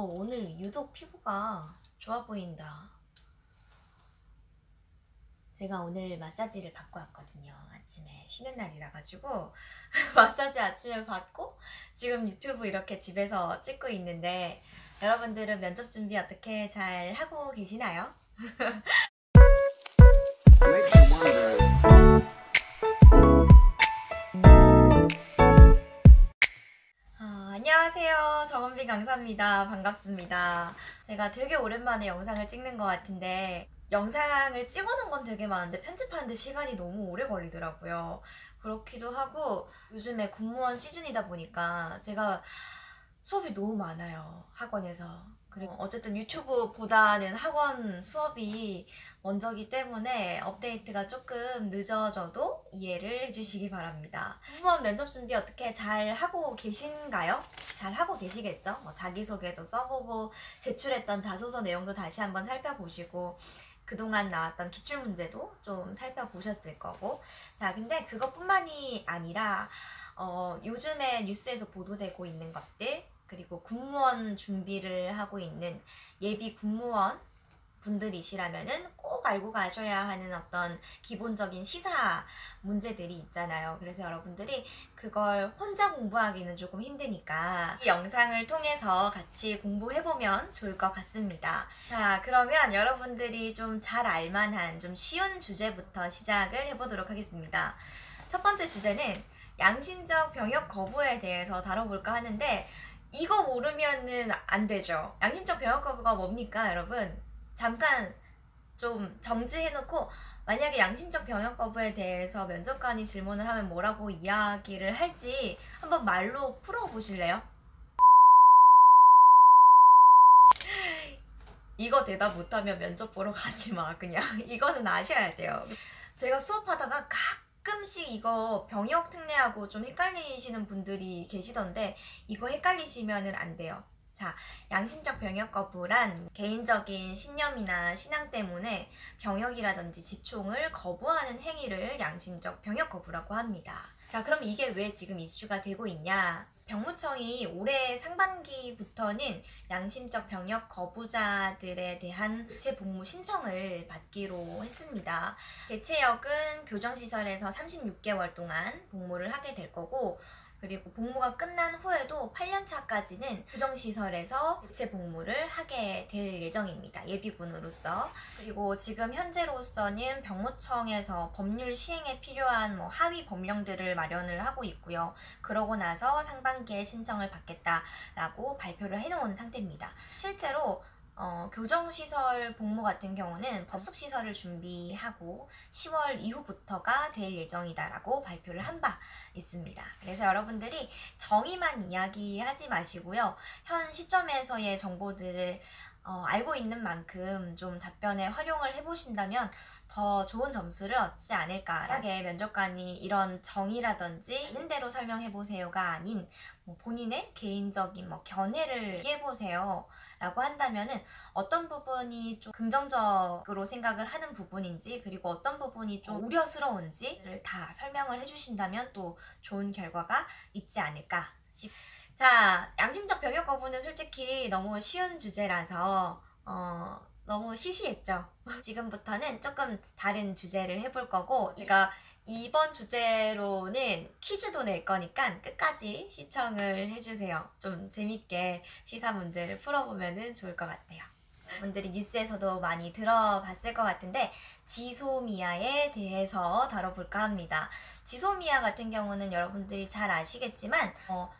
오늘 유독 피부가 좋아 보인다. 제가 오늘 마사지를 받고 왔거든요. 아침에 쉬는 날이라 가지고 마사지 아침에 받고 지금 유튜브 이렇게 집에서 찍고 있는데, 여러분들은 면접 준비 어떻게 잘 하고 계시나요? 안녕하세요. 정은비 강사입니다. 반갑습니다. 제가 되게 오랜만에 영상을 찍는 것 같은데, 영상을 찍어놓은 건 되게 많은데 편집하는데 시간이 너무 오래 걸리더라고요. 그렇기도 하고 요즘에 공무원 시즌이다 보니까 제가 수업이 너무 많아요, 학원에서. 그리고 어쨌든 유튜브보다는 학원 수업이 먼저기 때문에 업데이트가 조금 늦어져도 이해를 해주시기 바랍니다. 공무원 면접 준비 어떻게 잘 하고 계신가요? 잘 하고 계시겠죠? 자기소개도 써보고 제출했던 자소서 내용도 다시 한번 살펴보시고 그동안 나왔던 기출문제도 좀 살펴보셨을 거고. 자, 근데 그것뿐만이 아니라 요즘에 뉴스에서 보도되고 있는 것들, 그리고 공무원 준비를 하고 있는 예비 공무원 분들이시라면은 꼭 알고 가셔야 하는 어떤 기본적인 시사 문제들이 있잖아요. 그래서 여러분들이 그걸 혼자 공부하기는 조금 힘드니까 이 영상을 통해서 같이 공부해보면 좋을 것 같습니다. 자, 그러면 여러분들이 좀 잘 알만한 좀 쉬운 주제부터 시작을 해보도록 하겠습니다. 첫 번째 주제는 양심적 병역 거부에 대해서 다뤄볼까 하는데, 이거 모르면은 안 되죠. 양심적 병역 거부가 뭡니까, 여러분? 잠깐 좀 정지해놓고, 만약에 양심적 병역 거부에 대해서 면접관이 질문을 하면 뭐라고 이야기를 할지 한번 말로 풀어보실래요? 이거 대답 못하면 면접 보러 가지 마, 그냥. 이거는 아셔야 돼요. 제가 수업하다가 가끔씩 이거 병역 특례하고 좀 헷갈리시는 분들이 계시던데, 이거 헷갈리시면 안 돼요. 자, 양심적 병역 거부란 개인적인 신념이나 신앙 때문에 병역이라든지 집총을 거부하는 행위를 양심적 병역 거부라고 합니다. 자, 그럼 이게 왜 지금 이슈가 되고 있냐? 병무청이 올해 상반기부터는 양심적 병역 거부자들에 대한 대체 복무 신청을 받기로 했습니다. 대체역은 교정시설에서 36개월 동안 복무를 하게 될 거고, 그리고 복무가 끝난 후에도 8년차까지는 교정시설에서 대체 복무를 하게 될 예정입니다. 예비군으로서. 그리고 지금 현재로서는 병무청에서 법률 시행에 필요한 하위 법령들을 마련을 하고 있고요. 그러고 나서 상반기에 신청을 받겠다라고 발표를 해놓은 상태입니다. 실제로 교정시설 복무 같은 경우는 법속시설을 준비하고 10월 이후부터가 될 예정이다라고 발표를 한 바 있습니다. 그래서 여러분들이 정의만 이야기하지 마시고요. 현 시점에서의 정보들을 알고 있는 만큼 좀 답변에 활용을 해보신다면 더 좋은 점수를 얻지 않을까라게, 면접관이 이런 정의라든지 있는 대로 설명해보세요가 아닌 본인의 개인적인 견해를 얘기해보세요 라고 한다면은 어떤 부분이 좀 긍정적으로 생각을 하는 부분인지, 그리고 어떤 부분이 좀 우려스러운지를 다 설명을 해주신다면 또 좋은 결과가 있지 않을까 싶습니다. 자, 양심적 병역 거부는 솔직히 너무 쉬운 주제라서 너무 시시했죠. 지금부터는 조금 다른 주제를 해볼 거고, 제가 이번 주제로는 퀴즈도 낼 거니까 끝까지 시청을 해주세요. 좀 재밌게 시사 문제를 풀어보면 좋을 것 같아요. 여러분들이 뉴스에서도 많이 들어봤을 것 같은데, 지소미아에 대해서 다뤄볼까 합니다. 지소미아 같은 경우는 여러분들이 잘 아시겠지만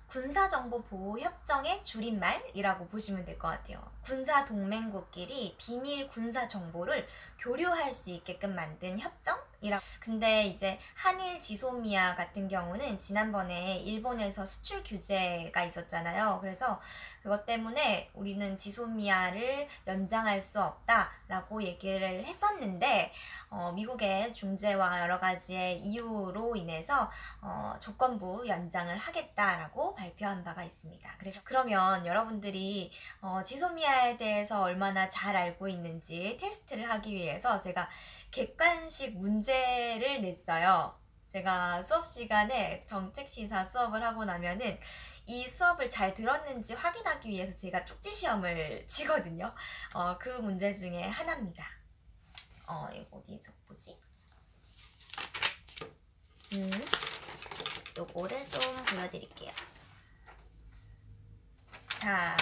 군사정보보호협정의 줄임말이라고 보시면 될 것 같아요. 군사 동맹국끼리 비밀 군사 정보를 교류할 수 있게끔 만든 협정이라고. 근데 이제 한일 지소미아 같은 경우는 지난번에 일본에서 수출 규제가 있었잖아요. 그래서 그것 때문에 우리는 지소미아를 연장할 수 없다라고 얘기를 했었는데, 미국의 중재와 여러 가지의 이유로 인해서 조건부 연장을 하겠다라고 발표한 바가 있습니다. 그래서 그러면 여러분들이 지소미아에 대해서 얼마나 잘 알고 있는지 테스트를 하기 위해서 제가 객관식 문제를 냈어요. 제가 수업 시간에 정책시사 수업을 하고 나면은 이 수업을 잘 들었는지 확인하기 위해서 제가 쪽지 시험을 치거든요. 그 문제 중에 하나입니다. 이거 어디서 보지? 요거를 좀 보여드릴게요. 자,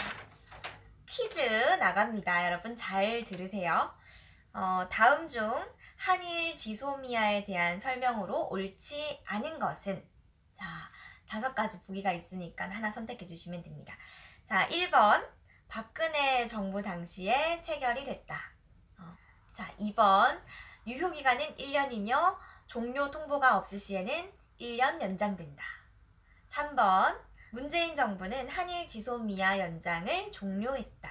퀴즈 나갑니다. 여러분 잘 들으세요. 다음 중 한일 지소미아에 대한 설명으로 옳지 않은 것은? 자, 5가지 보기가 있으니까 하나 선택해 주시면 됩니다. 자, 1번 박근혜 정부 당시에 체결이 됐다. 자, 2번 유효기간은 1년이며 종료 통보가 없을 시에는 1년 연장된다. 3번 문재인 정부는 한일 지소미아 연장을 종료했다.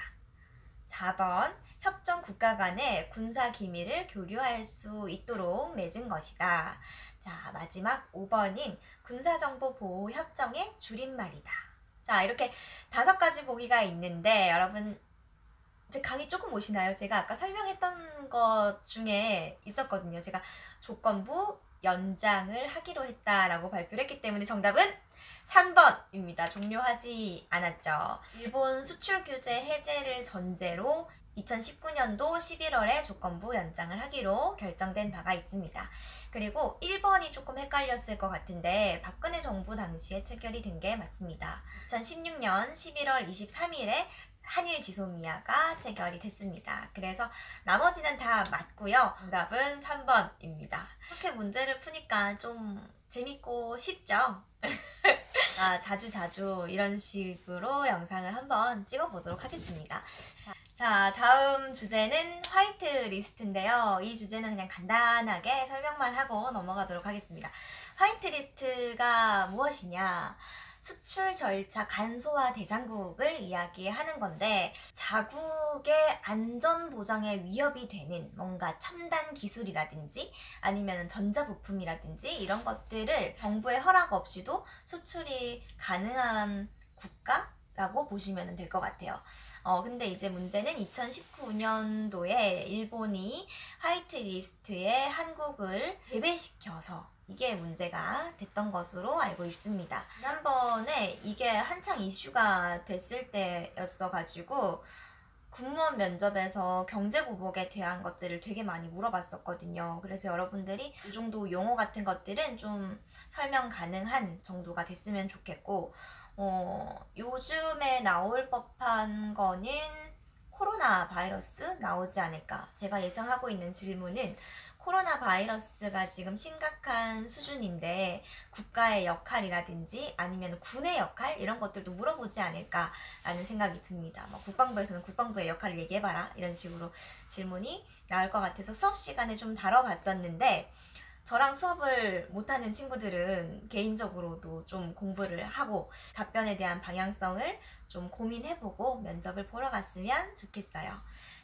4번 협정 국가 간의 군사 기밀을 교류할 수 있도록 맺은 것이다. 자, 마지막 5번인 군사정보보호협정의 줄임말이다. 자, 이렇게 5가지 보기가 있는데 여러분 이제 감이 조금 오시나요? 제가 아까 설명했던 것 중에 있었거든요. 제가 조건부 연장을 하기로 했다라고 발표를 했기 때문에 정답은 3번입니다. 종료하지 않았죠. 일본 수출 규제 해제를 전제로 2019년도 11월에 조건부 연장을 하기로 결정된 바가 있습니다. 그리고 1번이 조금 헷갈렸을 것 같은데 박근혜 정부 당시에 체결이 된 게 맞습니다. 2016년 11월 23일에 한일 지소미아가 체결이 됐습니다. 그래서 나머지는 다 맞고요. 정답은 3번입니다. 이렇게 문제를 푸니까 좀 재밌고 쉽죠? 자주 이런 식으로 영상을 한번 찍어보도록 하겠습니다. 자, 다음 주제는 화이트 리스트인데요. 이 주제는 그냥 간단하게 설명만 하고 넘어가도록 하겠습니다. 화이트 리스트가 무엇이냐? 수출 절차 간소화 대상국을 이야기하는 건데 자국의 안전 보장에 위협이 되는 뭔가 첨단 기술이라든지 아니면 전자부품이라든지 이런 것들을 정부의 허락 없이도 수출이 가능한 국가라고 보시면 될 것 같아요. 근데 이제 문제는 2019년도에 일본이 화이트 리스트에 한국을 제외시켜서 이게 문제가 됐던 것으로 알고 있습니다. 지난번에 이게 한창 이슈가 됐을 때였어가지고 군무원 면접에서 경제보복에 대한 것들을 되게 많이 물어봤었거든요. 그래서 여러분들이 이 정도 용어 같은 것들은 좀 설명 가능한 정도가 됐으면 좋겠고 요즘에 나올 법한 거는 코로나 바이러스 나오지 않을까. 제가 예상하고 있는 질문은 코로나 바이러스가 지금 심각한 수준인데 국가의 역할이라든지 아니면 군의 역할 이런 것들도 물어보지 않을까라는 생각이 듭니다. 국방부에서는 국방부의 역할을 얘기해봐라 이런 식으로 질문이 나올 것 같아서 수업 시간에 좀 다뤄봤었는데 저랑 수업을 못하는 친구들은 개인적으로도 좀 공부를 하고 답변에 대한 방향성을 좀 고민해보고 면접을 보러 갔으면 좋겠어요.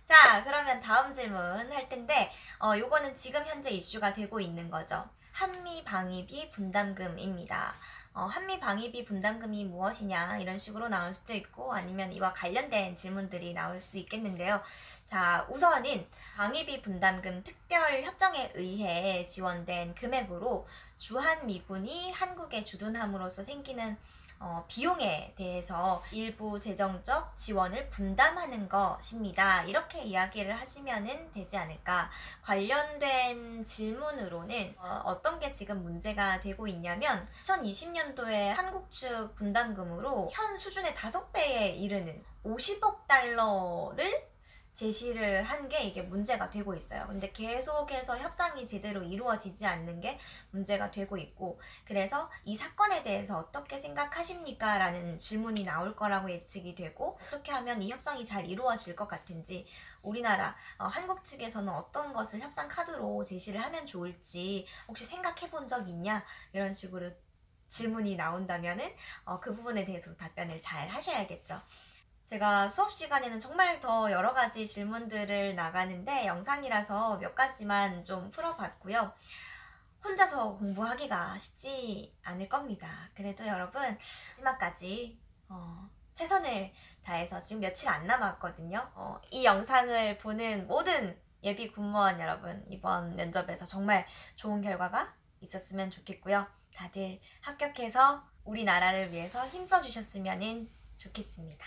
자, 그러면 다음 질문 할 텐데 요거는 지금 현재 이슈가 되고 있는 거죠. 한미 방위비 분담금입니다. 한미 방위비 분담금이 무엇이냐 이런 식으로 나올 수도 있고 아니면 이와 관련된 질문들이 나올 수 있겠는데요. 자, 우선은 방위비 분담금 특별협정에 의해 지원된 금액으로 주한미군이 한국에 주둔함으로써 생기는 비용에 대해서 일부 재정적 지원을 분담하는 것입니다. 이렇게 이야기를 하시면 되지 않을까. 관련된 질문으로는 어떤 게 지금 문제가 되고 있냐면 2020년도에 한국 측 분담금으로 현 수준의 5배에 이르는 50억 달러를 제시를 한 게 이게 문제가 되고 있어요. 근데 계속해서 협상이 제대로 이루어지지 않는 게 문제가 되고 있고 그래서 이 사건에 대해서 어떻게 생각하십니까? 라는 질문이 나올 거라고 예측이 되고 어떻게 하면 이 협상이 잘 이루어질 것 같은지 우리나라 한국 측에서는 어떤 것을 협상 카드로 제시를 하면 좋을지 혹시 생각해 본 적 있냐? 이런 식으로 질문이 나온다면은 그 부분에 대해서 답변을 잘 하셔야겠죠. 제가 수업 시간에는 정말 더 여러 가지 질문들을 나가는데 영상이라서 몇 가지만 좀 풀어봤고요. 혼자서 공부하기가 쉽지 않을 겁니다. 그래도 여러분 마지막까지 최선을 다해서 지금 며칠 안 남았거든요. 이 영상을 보는 모든 예비 군무원 여러분 이번 면접에서 정말 좋은 결과가 있었으면 좋겠고요. 다들 합격해서 우리나라를 위해서 힘써 주셨으면 좋겠습니다.